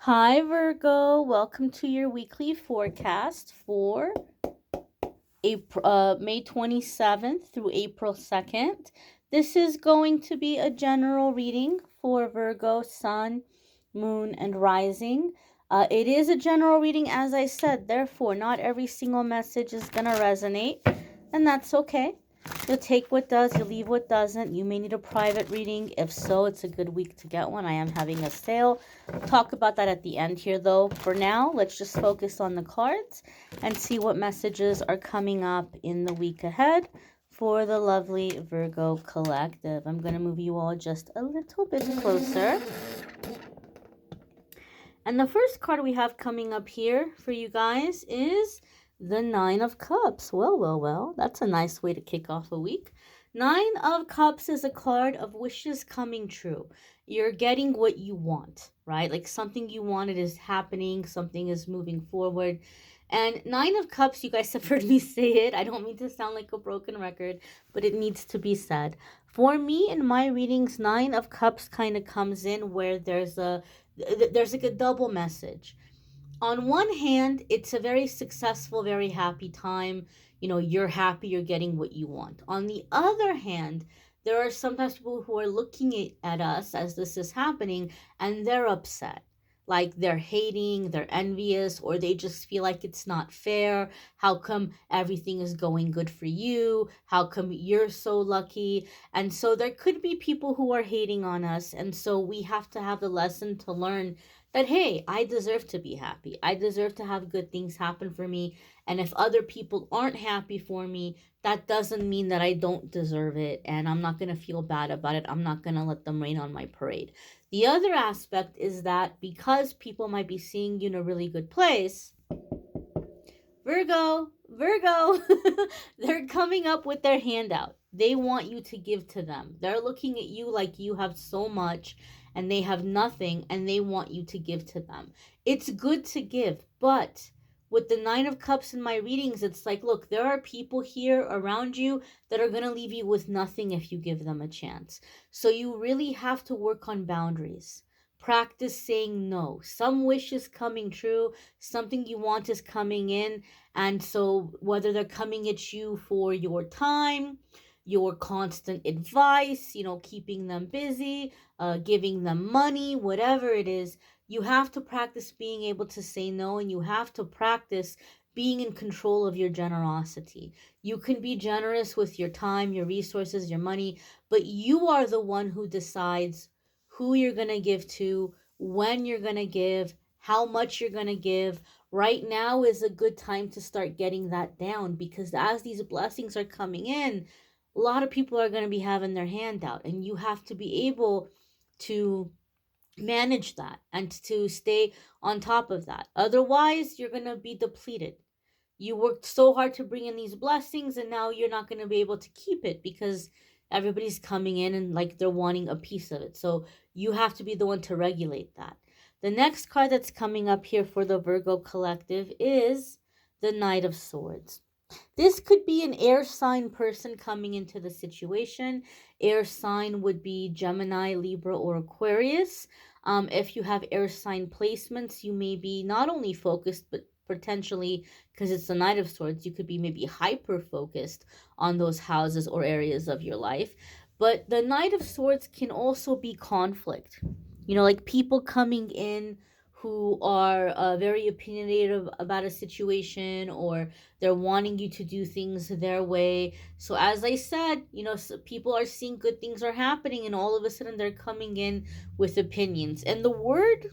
Hi, Virgo. Welcome to your weekly forecast for May 27th through April 2nd. This is going to be a general reading for Virgo, Sun, Moon, and Rising. It is a general reading, as I said. Therefore, not every single message is going to resonate, and that's okay. You'll take what does, you'll leave what doesn't. You may need a private reading. If so, it's a good week to get one. I am having a sale. We'll talk about that at the end here, though. For now, let's just focus on the cards and see what messages are coming up in the week ahead for the lovely Virgo collective. I'm going to move you all just a little bit closer. And the first card we have coming up here for you guys is the Nine of Cups. Well, that's a nice way to kick off a week. Nine of Cups is a card of wishes coming true. You're getting what you want, right? Like something you wanted is happening, something is moving forward. And Nine of Cups, you guys have heard me say it. I don't mean to sound like a broken record, but it needs to be said. For me, in my readings, Nine of Cups kind of comes in where there's like a double message. On one hand, it's a very successful, very happy time. You know, you're happy, you're getting what you want. On the other hand, there are sometimes people who are looking at us as this is happening and they're upset. Like they're hating, they're envious, or they just feel like it's not fair. How come everything is going good for you? How come you're so lucky? And so there could be people who are hating on us. And so we have to have the lesson to learn that, hey, I deserve to be happy. I deserve to have good things happen for me. And if other people aren't happy for me, that doesn't mean that I don't deserve it. And I'm not going to feel bad about it. I'm not going to let them rain on my parade. The other aspect is that because people might be seeing you in a really good place, Virgo, they're coming up with their handout. They want you to give to them. They're looking at you like you have so much and they have nothing and they want you to give to them. It's good to give, but with the Nine of Cups in my readings, it's like, look, there are people here around you that are going to leave you with nothing if you give them a chance. So you really have to work on boundaries. Practice saying no. Some wish is coming true. Something you want is coming in. And so whether they're coming at you for your time, your constant advice, keeping them busy, giving them money, whatever it is, you have to practice being able to say no, and you have to practice being in control of your generosity. You can be generous with your time, your resources, your money, but you are the one who decides who you're going to give to, when you're going to give, how much you're going to give. Right now is a good time to start getting that down, because as these blessings are coming in, a lot of people are going to be having their hand out, and you have to be able to manage that and to stay on top of that. Otherwise, you're going to be depleted. You worked so hard to bring in these blessings, and now you're not going to be able to keep it because everybody's coming in and like they're wanting a piece of it. So you have to be the one to regulate that. The next card that's coming up here for the Virgo collective is the Knight of Swords. This could be an air sign person coming into the situation. Air sign would be Gemini, Libra, or Aquarius. If you have air sign placements, you may be not only focused, but potentially, because it's the Knight of Swords, you could be maybe hyper focused on those houses or areas of your life. But the Knight of Swords can also be conflict. Like people coming in who are very opinionated about a situation, or they're wanting you to do things their way. So as I said, so people are seeing good things are happening, and all of a sudden they're coming in with opinions. And the word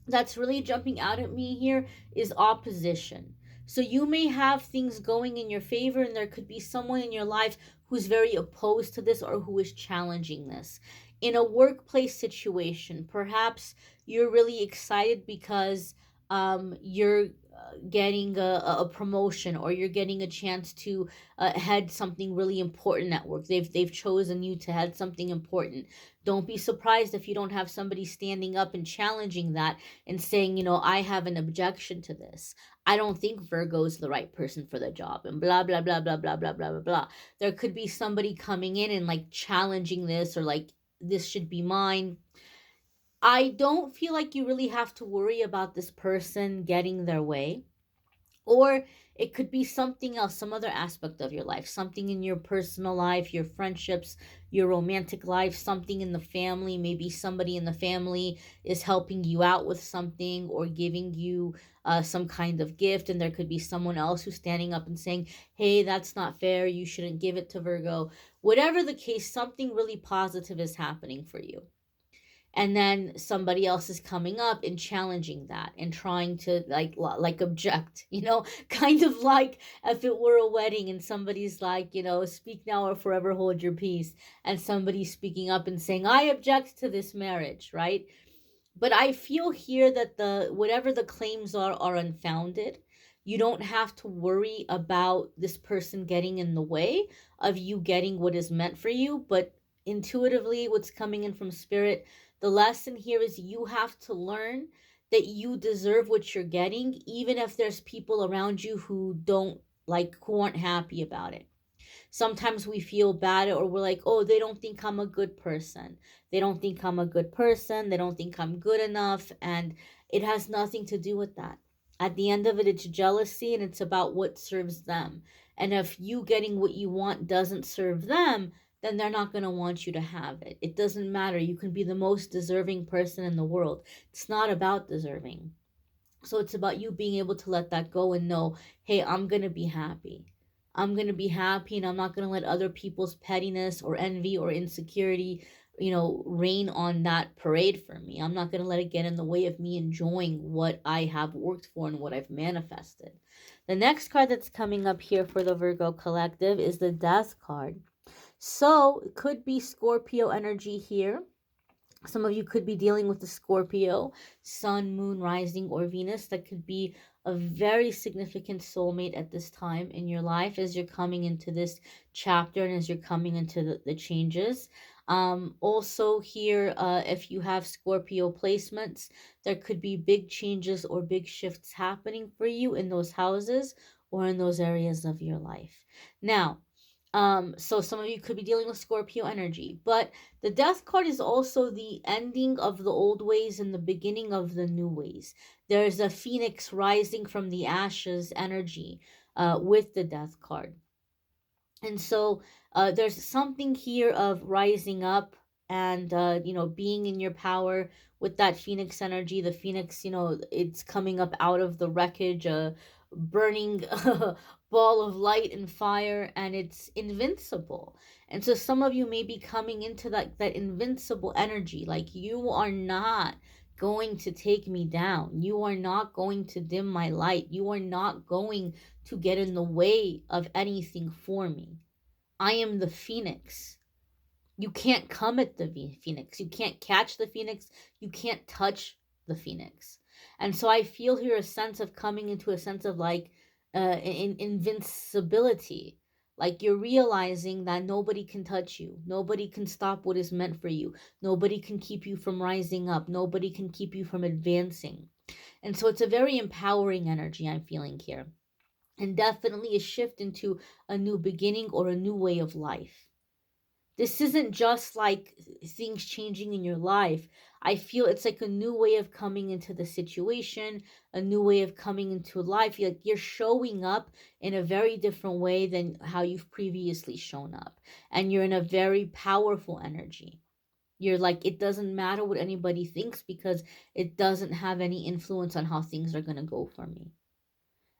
that's really jumping out at me here is opposition. So you may have things going in your favor, and there could be someone in your life who's very opposed to this or who is challenging this. In a workplace situation, perhaps you're really excited because you're getting a promotion, or you're getting a chance to head something really important at work. They've chosen you to head something important. Don't be surprised if you don't have somebody standing up and challenging that and saying, I have an objection to this. I don't think Virgo is the right person for the job, and blah, blah, blah, blah, blah, blah, blah, blah, blah. There could be somebody coming in and like challenging this, or like, this should be mine. I don't feel like you really have to worry about this person getting their way. Or it could be something else, some other aspect of your life, something in your personal life, your friendships, your romantic life, something in the family. Maybe somebody in the family is helping you out with something or giving you some kind of gift. And there could be someone else who's standing up and saying, hey, that's not fair. You shouldn't give it to Virgo. Whatever the case, something really positive is happening for you, and then somebody else is coming up and challenging that and trying to like object, kind of like if it were a wedding and somebody's like, speak now or forever hold your peace, and somebody's speaking up and saying, I object to this marriage, right? But I feel here that the whatever the claims are unfounded. You don't have to worry about this person getting in the way of you getting what is meant for you. But intuitively, what's coming in from spirit, the lesson here is you have to learn that you deserve what you're getting, even if there's people around you who don't like, who aren't happy about it. Sometimes we feel bad, or we're like, oh, they don't think I'm a good person. They don't think I'm a good person. They don't think I'm good enough. And it has nothing to do with that. At the end of it, it's jealousy, and it's about what serves them. And if you getting what you want doesn't serve them, then they're not going to want you to have it. It doesn't matter. You can be the most deserving person in the world. It's not about deserving. So it's about you being able to let that go and know, hey, I'm going to be happy. I'm going to be happy, and I'm not going to let other people's pettiness or envy or insecurity, rain on that parade for me. I'm not going to let it get in the way of me enjoying what I have worked for and what I've manifested. The next card that's coming up here for the Virgo collective is the Death card. So it could be Scorpio energy here. Some of you could be dealing with the Scorpio, Sun, Moon, Rising, or Venus. That could be a very significant soulmate at this time in your life as you're coming into this chapter and as you're coming into the changes. Also here, if you have Scorpio placements, there could be big changes or big shifts happening for you in those houses or in those areas of your life. Now, so some of you could be dealing with Scorpio energy, but the Death card is also the ending of the old ways and the beginning of the new ways. There's a phoenix rising from the ashes energy with the Death card. And so there's something here of rising up and, being in your power with that phoenix energy. The phoenix, it's coming up out of the wreckage, burning ball of light and fire, and it's invincible. And so some of you may be coming into that invincible energy, like, you are not going to take me down. You are not going to dim my light. You are not going to get in the way of anything for me. I am the phoenix. You can't come at the phoenix. You can't catch the phoenix. You can't touch the phoenix. And so I feel here a sense of coming into a sense of invincibility. Like, you're realizing that nobody can touch you. Nobody can stop what is meant for you. Nobody can keep you from rising up. Nobody can keep you from advancing. And so it's a very empowering energy I'm feeling here. And definitely a shift into a new beginning or a new way of life. This isn't just like things changing in your life. I feel it's like a new way of coming into the situation, a new way of coming into life. You're showing up in a very different way than how you've previously shown up. And you're in a very powerful energy. You're like, it doesn't matter what anybody thinks because it doesn't have any influence on how things are going to go for me.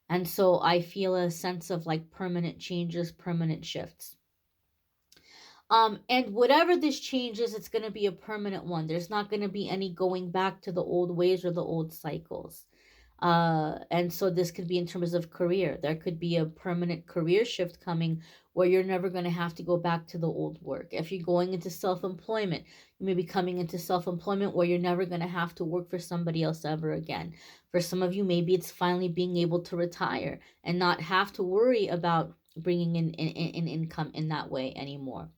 And so I feel a sense of like permanent changes, permanent shifts. And whatever this change is, it's going to be a permanent one. There's not going to be any going back to the old ways or the old cycles. And so this could be in terms of career. There could be a permanent career shift coming where you're never going to have to go back to the old work. If you're going into self-employment, you may be coming into self-employment where you're never going to have to work for somebody else ever again. For some of you, maybe it's finally being able to retire and not have to worry about bringing in income in that way anymore.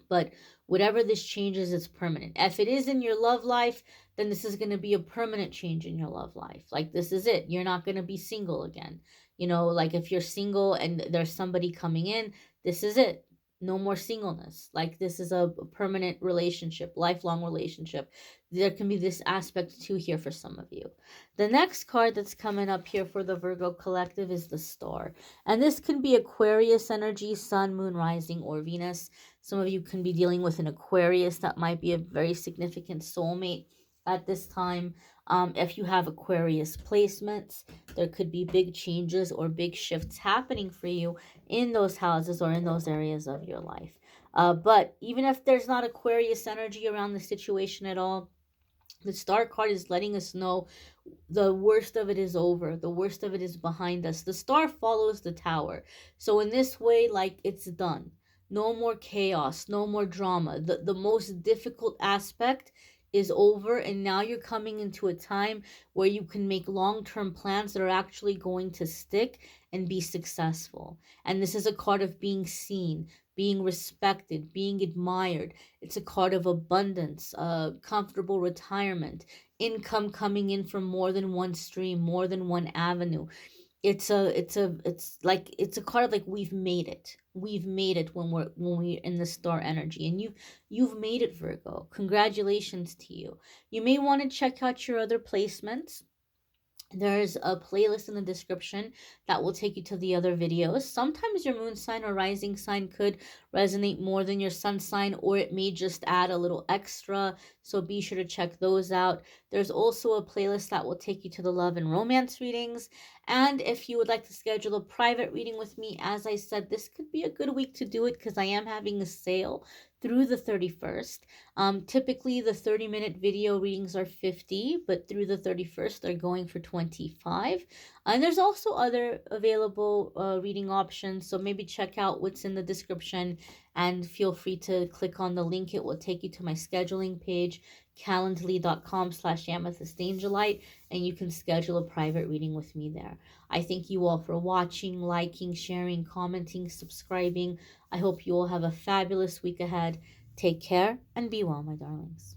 But whatever this changes, it's permanent. If it is in your love life, then this is going to be a permanent change in your love life. Like, this is it. You're not going to be single again. Like if you're single and there's somebody coming in, this is it. No more singleness. Like this is a permanent relationship, lifelong relationship. There can be this aspect too here for some of you. The next card that's coming up here for the Virgo collective is the Star. And this can be Aquarius energy, Sun, Moon, Rising, or Venus. Some of you can be dealing with an Aquarius that might be a very significant soulmate at this time. If you have Aquarius placements, there could be big changes or big shifts happening for you in those houses or in those areas of your life. But even if there's not Aquarius energy around the situation at all, the Star card is letting us know the worst of it is over. The worst of it is behind us. The Star follows the Tower. So in this way, like, it's done. No more chaos, no more drama. The most difficult aspect is over, and now you're coming into a time where you can make long-term plans that are actually going to stick and be successful. And this is a card of being seen, being respected, being admired. It's a card of abundance, comfortable retirement, income coming in from more than one stream, more than one avenue. It's a card like we've made it. We've made it when we're in the Star energy, and you've made it, Virgo. Congratulations to you. You may want to check out your other placements. There's a playlist in the description that will take you to the other videos. Sometimes your moon sign or rising sign could resonate more than your sun sign, or it may just add a little extra. So be sure to check those out. There's also a playlist that will take you to the love and romance readings. And if you would like to schedule a private reading with me, as I said, this could be a good week to do it because I am having a sale through the 31st. Typically the 30-minute video readings are $50, but through the 31st they're going for $25. And there's also other available reading options, so maybe check out what's in the description and feel free to click on the link. It will take you to my scheduling page, calendly.com/amethysthangelite, and you can schedule a private reading with me there. I thank you all for watching, liking, sharing, commenting, subscribing. I hope you all have a fabulous week ahead. Take care and be well, my darlings.